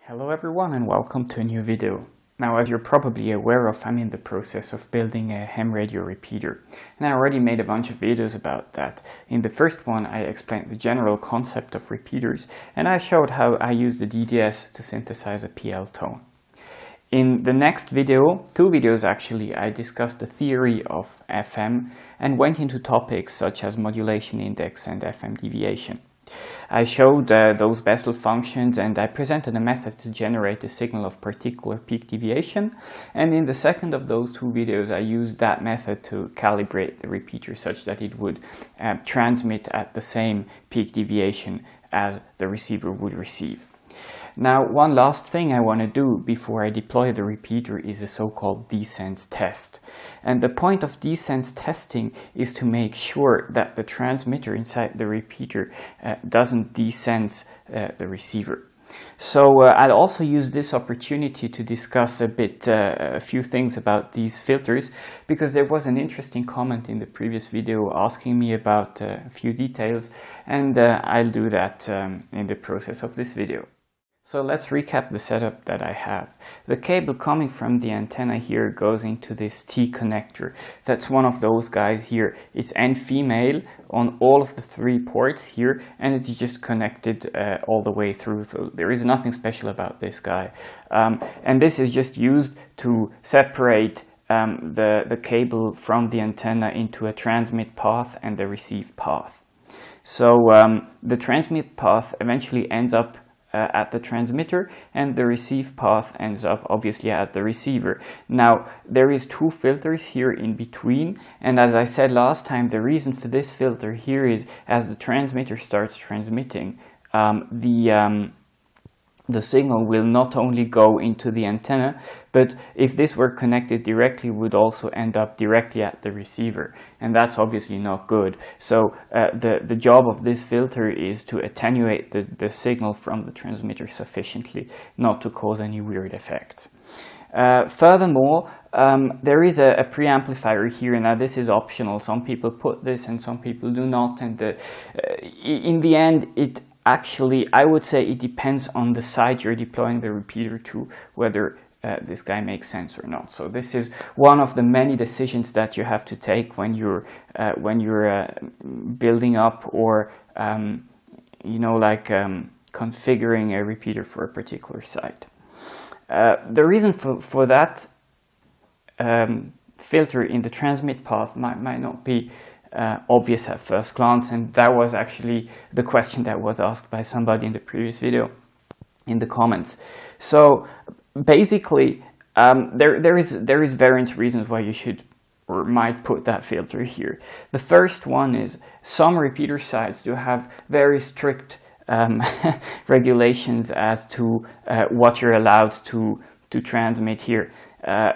Hello everyone and welcome to a new video. Now, as you're probably aware of, I'm in the process of building a ham radio repeater, and I already made a bunch of videos about that. In the first one I explained the general concept of repeaters, and I showed how I use the DDS to synthesize a PL tone. In the next video, two videos actually, I discussed the theory of FM and went into topics such as modulation index and FM deviation. I showed those Bessel functions, and I presented a method to generate a signal of particular peak deviation, and in the second of those two videos I used that method to calibrate the repeater such that it would transmit at the same peak deviation as the receiver would receive. Now, one last thing I want to do before I deploy the repeater is a so-called Desense test. And the point of Desense testing is to make sure that the transmitter inside the repeater doesn't desense the receiver. So I'll also use this opportunity to discuss a few things about these filters, because there was an interesting comment in the previous video asking me about a few details, and I'll do that in the process of this video. So let's recap the setup that I have. The cable coming from the antenna here goes into this T connector. That's one of those guys here. It's N female on all of the three ports here, and it's just connected all the way through. So there is nothing special about this guy. And this is just used to separate the cable from the antenna into a transmit path and the receive path. So the transmit path eventually ends up at the transmitter, and the receive path ends up obviously at the receiver. Now, there is two filters here in between, and as I said last time, the reason for this filter here is as the transmitter starts transmitting, the signal will not only go into the antenna, but if this were connected directly, would also end up directly at the receiver, and that's obviously not good. So the job of this filter is to attenuate the signal from the transmitter sufficiently, not to cause any weird effects. Furthermore, there is a preamplifier here. Now, this is optional. Some people put this and some people do not, and in the end, actually, I would say it depends on the site you're deploying the repeater to, whether this guy makes sense or not. So this is one of the many decisions that you have to take when you're building up or configuring a repeater for a particular site. The reason for that filter in the transmit path might not be obvious at first glance, and that was actually the question that was asked by somebody in the previous video in the comments. So basically, there is various reasons why you should or might put that filter here. The first one is some repeater sites do have very strict regulations as to what you're allowed to transmit here.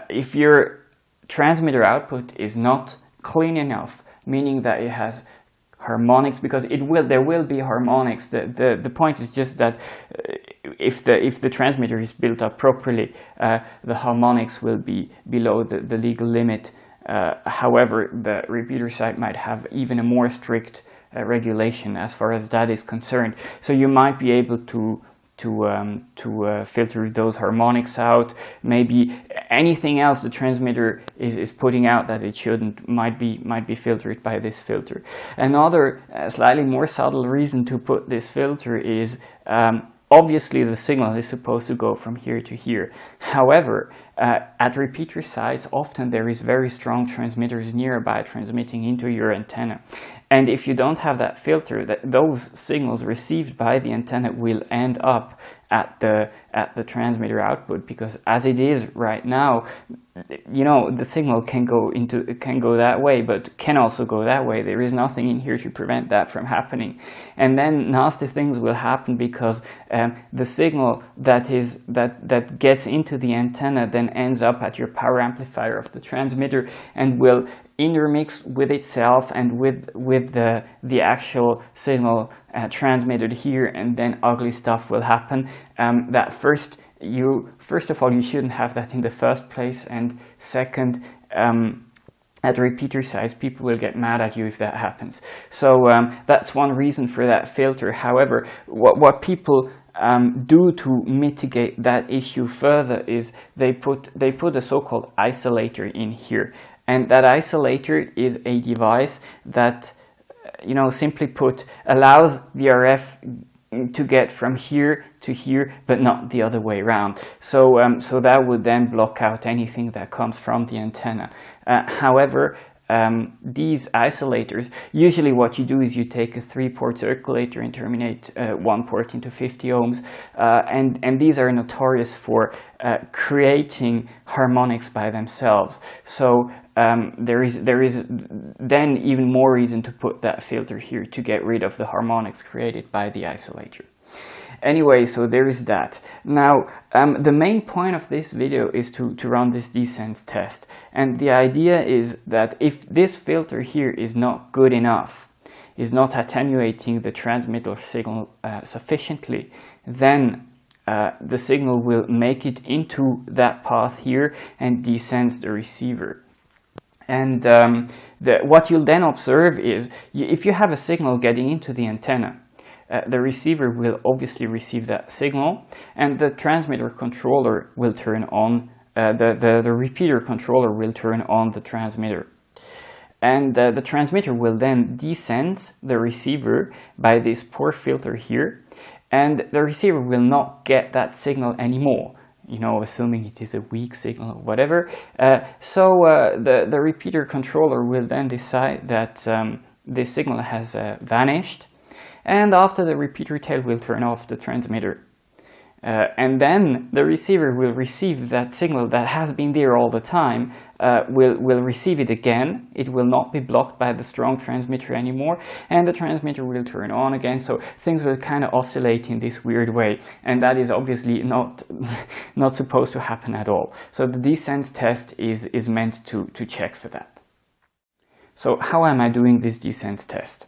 If your transmitter output is not clean enough, meaning that it has harmonics, because there will be harmonics. The point is just that if the transmitter is built up properly, the harmonics will be below the legal limit. However, the repeater site might have even a more strict regulation as far as that is concerned. So you might be able to filter those harmonics out. Maybe anything else the transmitter is putting out that it shouldn't might be filtered by this filter. Another slightly more subtle reason to put this filter is obviously the signal is supposed to go from here to here. However, at repeater sites, often there is very strong transmitters nearby transmitting into your antenna. And if you don't have that filter, those signals received by the antenna will end up at the transmitter output, because as it is right now, the signal can go that way, but can also go that way. There is nothing in here to prevent that from happening, and then nasty things will happen, because the signal that gets into the antenna then ends up at your power amplifier of the transmitter and will intermix with itself and with the actual signal transmitted here, and then ugly stuff will happen. First of all, you shouldn't have that in the first place, and second, at repeater size, people will get mad at you if that happens. So that's one reason for that filter. However, what people do to mitigate that issue further is they put a so-called isolator in here, and that isolator is a device that, you know, simply put, allows the RF to get from here to here, but not the other way around. So that would then block out anything that comes from the antenna. However, these isolators, usually what you do is you take a 3-port circulator and terminate one port into 50 ohms, and these are notorious for creating harmonics by themselves. So there is then even more reason to put that filter here to get rid of the harmonics created by the isolator. Anyway, so there is that. Now, the main point of this video is to run this Desense test. And the idea is that if this filter here is not good enough, is not attenuating the transmitter signal sufficiently, then the signal will make it into that path here and desense the receiver. And what you'll then observe is, if you have a signal getting into the antenna, the receiver will obviously receive that signal, and the transmitter controller will turn on, the repeater controller will turn on the transmitter. And the transmitter will then desense the receiver by this poor filter here, and the receiver will not get that signal anymore, you know, assuming it is a weak signal or whatever. So the repeater controller will then decide that this signal has vanished, and after the repeater tail will turn off the transmitter. And then the receiver will receive that signal that has been there all the time, will receive it again. It will not be blocked by the strong transmitter anymore, and the transmitter will turn on again. So things will kind of oscillate in this weird way, and that is obviously not supposed to happen at all. So the Desense test is meant to check for that. So how am I doing this Desense test?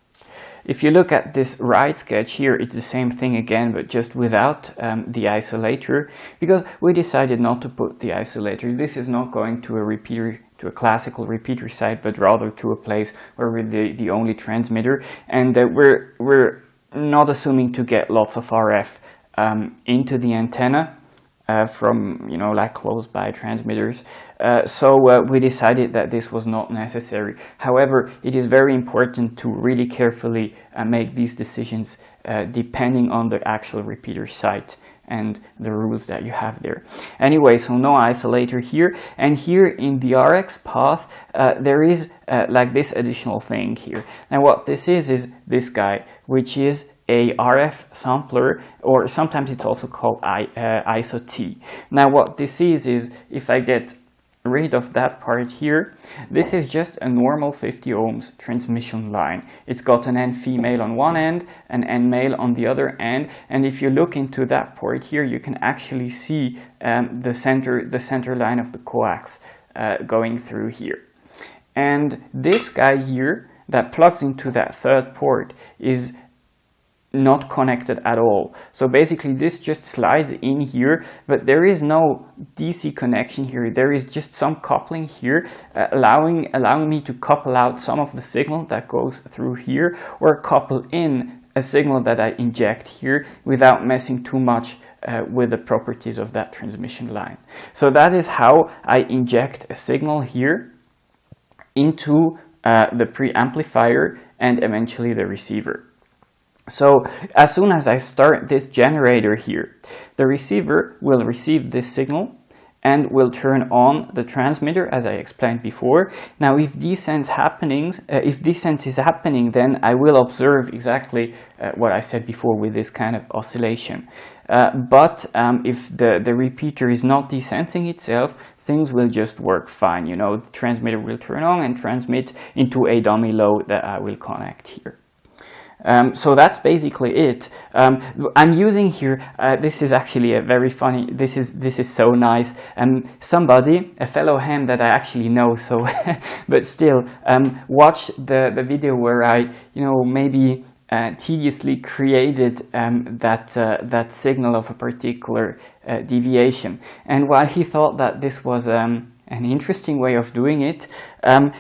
If you look at this right sketch here, it's the same thing again, but just without the isolator, because we decided not to put the isolator. This is not going to a repeater, to a classical repeater site, but rather to a place where we're the only transmitter, and we're not assuming to get lots of RF into the antenna from, you know, like close by transmitters. So we decided that this was not necessary. However, it is very important to really carefully make these decisions depending on the actual repeater site and the rules that you have there. Anyway, so no isolator here, and here in the RX path there is like this additional thing here. Now what this is this guy, which is a RF sampler, or sometimes it's also called ISO-T. Now what this is if I get rid of that part here, this is just a normal 50 ohms transmission line. It's got an N female on one end, an N male on the other end, and if you look into that port here, you can actually see the center line of the coax going through here. And this guy here that plugs into that third port is not connected at all. So basically this just slides in here, but there is no DC connection here. There is just some coupling here, allowing me to couple out some of the signal that goes through here, or couple in a signal that I inject here without messing too much with the properties of that transmission line. So that is how I inject a signal here into the preamplifier and eventually the receiver. So as soon as I start this generator here, the receiver will receive this signal and will turn on the transmitter, as I explained before. Now if Desense is happening, then I will observe exactly what I said before with this kind of oscillation. But if the repeater is not desensing itself, things will just work fine. You know, the transmitter will turn on and transmit into a dummy load that I will connect here. So that's basically it. I'm using here, this is actually a very funny, this is so nice. Somebody, a fellow ham that I actually know, so, but still, watched the video where I, you know, maybe tediously created that signal of a particular deviation. And while he thought that this was an interesting way of doing it.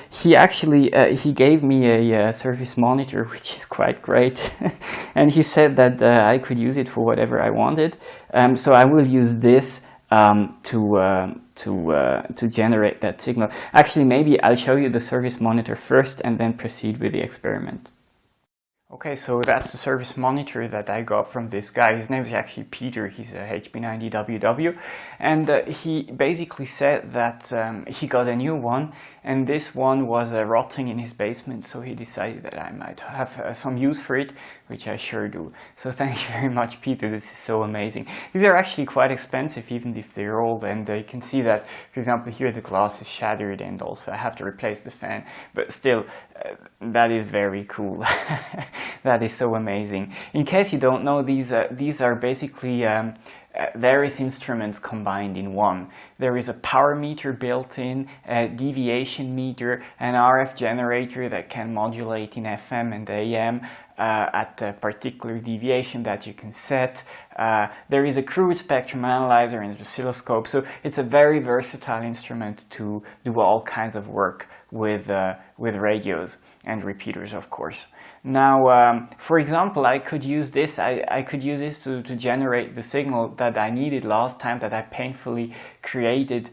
He actually he gave me a service monitor, which is quite great, and he said that I could use it for whatever I wanted. So I will use this to generate that signal. Actually, maybe I'll show you the service monitor first and then proceed with the experiment. Okay, so that's the service monitor that I got from this guy. His name is actually Peter. He's a HB9UF, and he basically said that he got a new one, and this one was rotting in his basement, so he decided that I might have some use for it, which I sure do. So thank you very much, Peter. This is so amazing. These are actually quite expensive, even if they're old, and you can see that, for example, here the glass is shattered, and also I have to replace the fan, but still, that is very cool. That is so amazing. In case you don't know, these are basically various instruments combined in one. There is a power meter built in, a deviation meter, an RF generator that can modulate in FM and AM at a particular deviation that you can set. There is a crude spectrum analyzer and an oscilloscope, so it's a very versatile instrument to do all kinds of work with radios and repeaters, of course. Now, for example, I could use this. I could use this to generate the signal that I needed last time, that I painfully created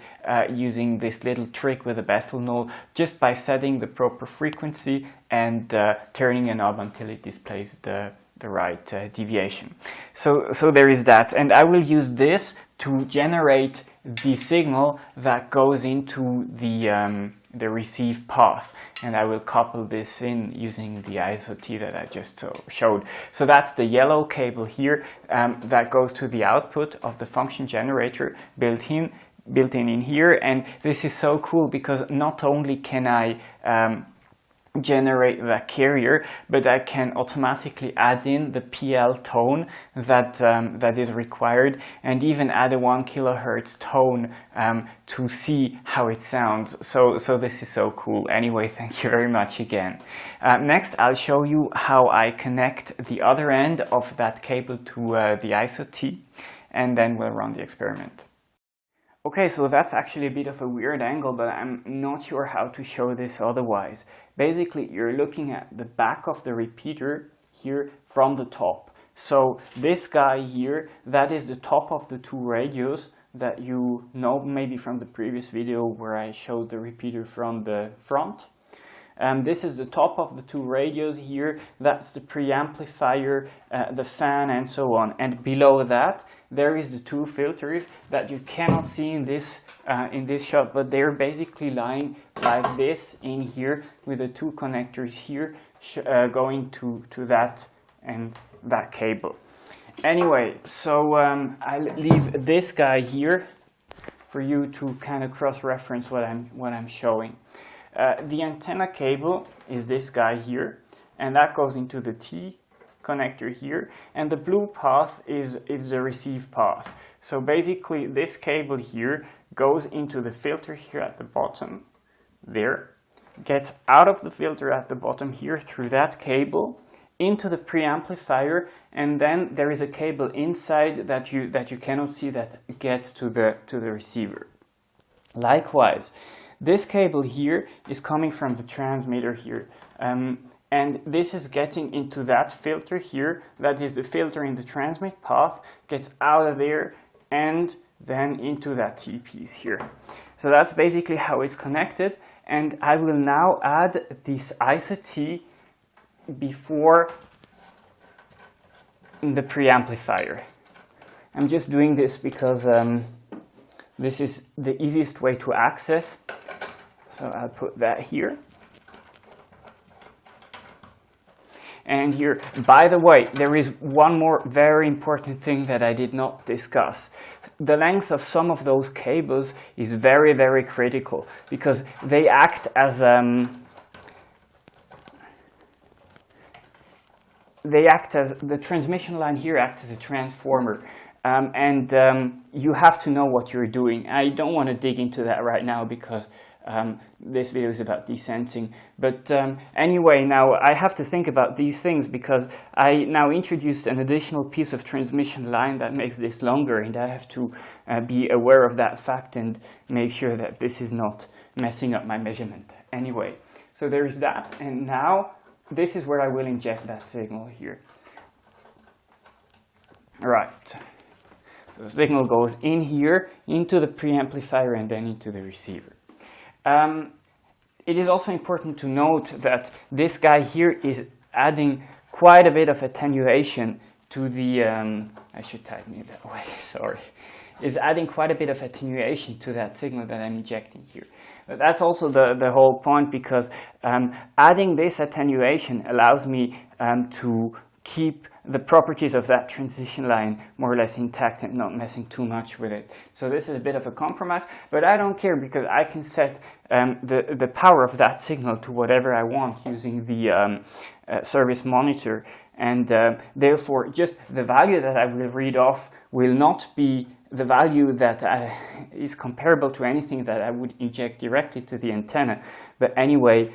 using this little trick with a Bessel null, just by setting the proper frequency and turning a knob until it displays the right deviation. So there is that, and I will use this to generate the signal that goes into the receive path, and I will couple this in using the ISO-T that I just showed. So that's the yellow cable here that goes to the output of the function generator built in here, and this is so cool because not only can I generate that carrier, but I can automatically add in the PL tone that is required, and even add a 1 kilohertz tone to see how it sounds. So this is so cool. Anyway, thank you very much again. Next, I'll show you how I connect the other end of that cable to the ISO-T, and then we'll run the experiment. Okay, so that's actually a bit of a weird angle, but I'm not sure how to show this otherwise. Basically, you're looking at the back of the repeater here from the top. So this guy here, that is the top of the two radios that you know maybe from the previous video where I showed the repeater from the front. This is the top of the two radios here. That's the preamplifier, the fan, and so on. And below that, there is the two filters that you cannot see in this shot, but they're basically lying like this in here with the two connectors here going to that and that cable. Anyway, so I'll leave this guy here for you to kind of cross-reference what I'm showing. The antenna cable is this guy here, and that goes into the T connector here, and the blue path is the receive path. So basically this cable here goes into the filter here at the bottom, there, gets out of the filter at the bottom here through that cable, into the preamplifier, and then there is a cable inside that you cannot see that gets to the receiver. Likewise, this cable here is coming from the transmitter here, and this is getting into that filter here, that is the filter in the transmit path, gets out of there and then into that T piece here. So that's basically how it's connected, and I will now add this ISO-T before the preamplifier. I'm just doing this because this is the easiest way to access. So I'll put that here. And here, by the way, there is one more very important thing that I did not discuss. The length of some of those cables is very, very critical because they act as the transmission line here acts as a transformer. You have to know what you're doing. I don't want to dig into that right now because this video is about desensing. But anyway, now I have to think about these things because I now introduced an additional piece of transmission line that makes this longer, and I have to be aware of that fact and make sure that this is not messing up my measurement. Anyway, so there is that, and now this is where I will inject that signal here. Right. The signal goes in here, into the preamplifier, and then into the receiver. It is also important to note that this guy here is adding quite a bit of attenuation to the, I should tighten it that way, sorry. Is adding quite a bit of attenuation to that signal that I'm injecting here. But that's also the whole point, because adding this attenuation allows me to keep the properties of that transition line more or less intact and not messing too much with it. So this is a bit of a compromise, but I don't care because I can set the power of that signal to whatever I want using the service monitor, and therefore just the value that I will read off will not be the value that is comparable to anything that I would inject directly to the antenna. But anyway,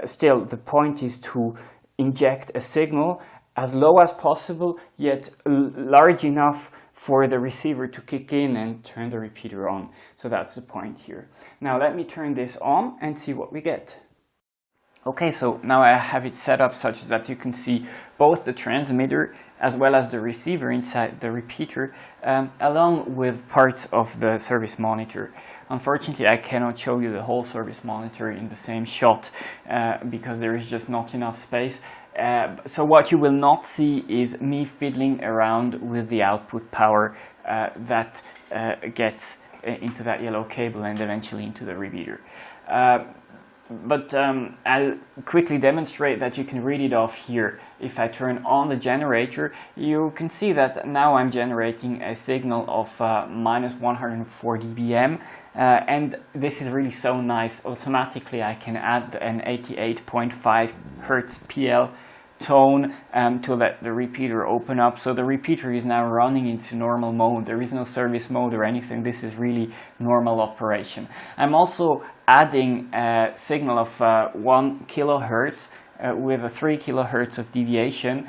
still the point is to inject a signal as low as possible, yet large enough for the receiver to kick in and turn the repeater on. So that's the point here. Now let me turn this on and see what we get. Okay, so now I have it set up such that you can see both the transmitter as well as the receiver inside the repeater, along with parts of the service monitor. Unfortunately, I cannot show you the whole service monitor in the same shot because there is just not enough space. So what you will not see is me fiddling around with the output power that gets into that yellow cable and eventually into the repeater. But I'll quickly demonstrate that you can read it off here. If I turn on the generator, you can see that now I'm generating a signal of minus 104 dBm, and this is really so nice. Automatically I can add an 88.5 Hertz PL tone to let the repeater open up. So the repeater is now running into normal mode. There is no service mode or anything. This is really normal operation. I'm also adding a signal of 1 kilohertz with a 3 kilohertz of deviation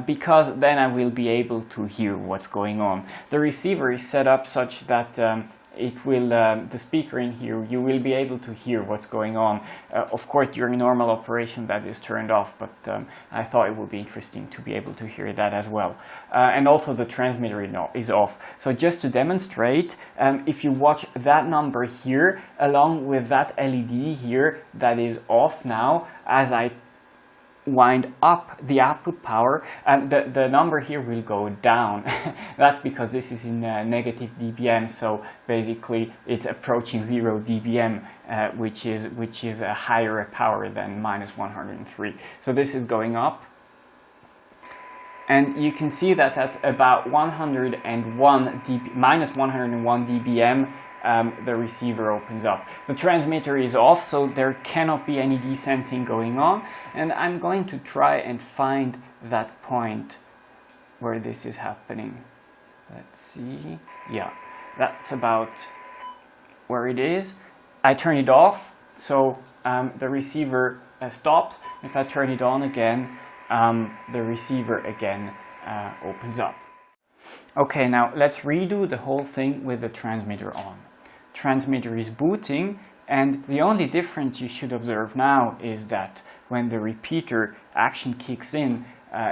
because then I will be able to hear what's going on. The receiver is set up such that it will, the speaker in here, you will be able to hear what's going on. Of course, during normal operation that is turned off, but I thought it would be interesting to be able to hear that as well. And also the transmitter is off. So just to demonstrate, if you watch that number here, along with that LED here that is off now, as I wind up the output power, and the number here will go down. That's because this is in negative dBm, so basically it's approaching 0 dBm, which is a higher power than minus 103. So this is going up, and you can see that at about minus 101 dBm, the receiver opens up. The transmitter is off, so there cannot be any desensing going on, and I'm going to try and find that point where this is happening. Let's see. Yeah, that's about where it is. I turn it off, so the receiver stops. If I turn it on again, the receiver again opens up. Okay, now let's redo the whole thing with the transmitter on. Transmitter is booting, and the only difference you should observe now is that when the repeater action kicks in,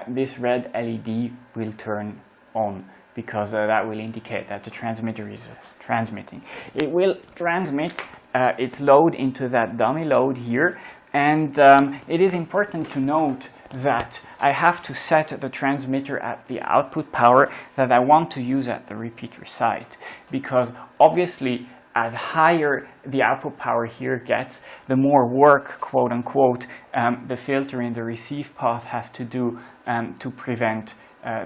this red LED will turn on, because that will indicate that the transmitter is transmitting. It will transmit its load into that dummy load here, and it is important to note that I have to set the transmitter at the output power that I want to use at the repeater site, because obviously as higher the output power here gets, the more work, quote unquote, the filter in the receive path has to do to prevent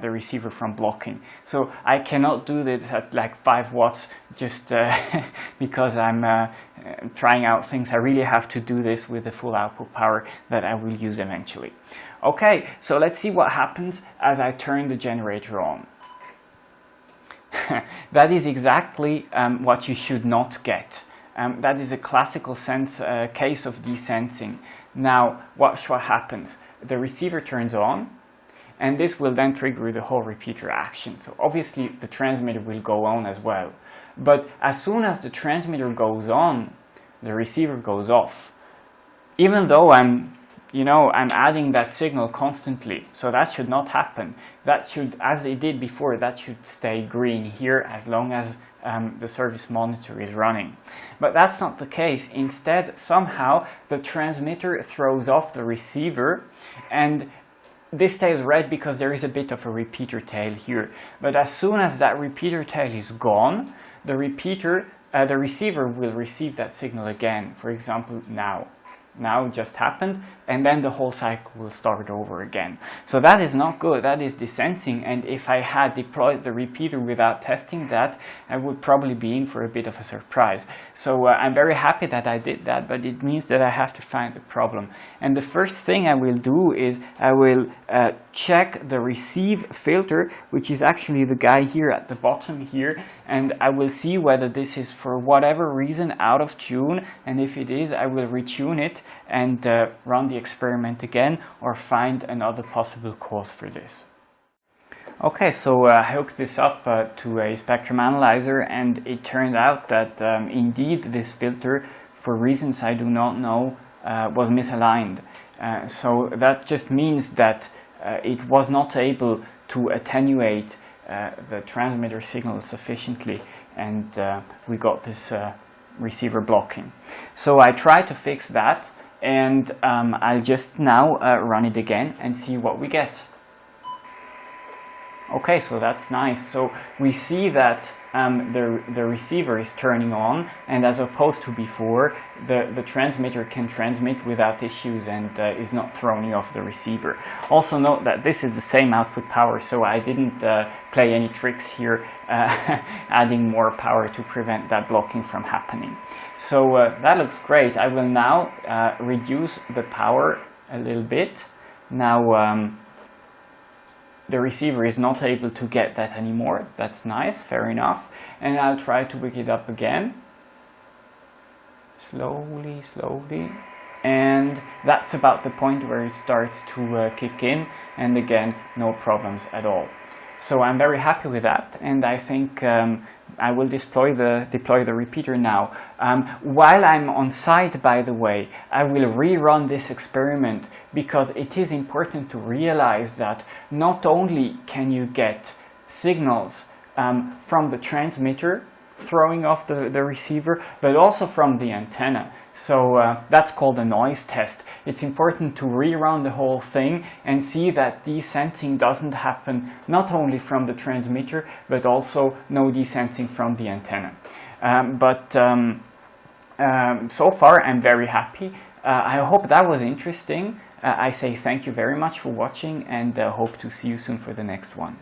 the receiver from blocking. So I cannot do this at like 5 watts just because I'm trying out things. I really have to do this with the full output power that I will use eventually. Okay, so let's see what happens as I turn the generator on. That is exactly what you should not get. That is a classical case of desensing. Now, watch what happens. The receiver turns on, and this will then trigger the whole repeater action. So obviously the transmitter will go on as well. But as soon as the transmitter goes on, the receiver goes off. Even though I'm adding that signal constantly, so that should not happen. That should, as it did before, that should stay green here as long as the service monitor is running. But that's not the case. Instead, somehow the transmitter throws off the receiver, and this stays red because there is a bit of a repeater tail here. But as soon as that repeater tail is gone, the receiver will receive that signal again. For example, now it just happened, and then the whole cycle will start over again. So that is not good. That is desensing, and if I had deployed the repeater without testing that, I would probably be in for a bit of a surprise. So I'm very happy that I did that, but it means that I have to find the problem. And the first thing I will do is I will check the receive filter, which is actually the guy here at the bottom here, and I will see whether this is for whatever reason out of tune, and if it is, I will retune it and run the experiment again or find another possible cause for this. Okay, so I hooked this up to a spectrum analyzer, and it turned out that indeed this filter, for reasons I do not know, was misaligned. So that just means that it was not able to attenuate the transmitter signal sufficiently, and we got this receiver blocking. So I tried to fix that, and I'll just now run it again and see what we get. Okay, so that's nice. So we see that the receiver is turning on, and as opposed to before, the transmitter can transmit without issues and is not throwing off the receiver. Also note that this is the same output power, so I didn't play any tricks here adding more power to prevent that blocking from happening. So that looks great. I will now reduce the power a little bit. Now the receiver is not able to get that anymore. That's nice, fair enough. And I'll try to wake it up again. Slowly, slowly. And that's about the point where it starts to kick in. And again, no problems at all. So I'm very happy with that, and I think I will deploy the repeater now. While I'm on site, by the way, I will rerun this experiment, because it is important to realize that not only can you get signals from the transmitter throwing off the receiver, but also from the antenna. So that's called a noise test. It's important to rerun the whole thing and see that desensing doesn't happen not only from the transmitter, but also no desensing from the antenna. So far I'm very happy. I hope that was interesting. I say thank you very much for watching, and hope to see you soon for the next one.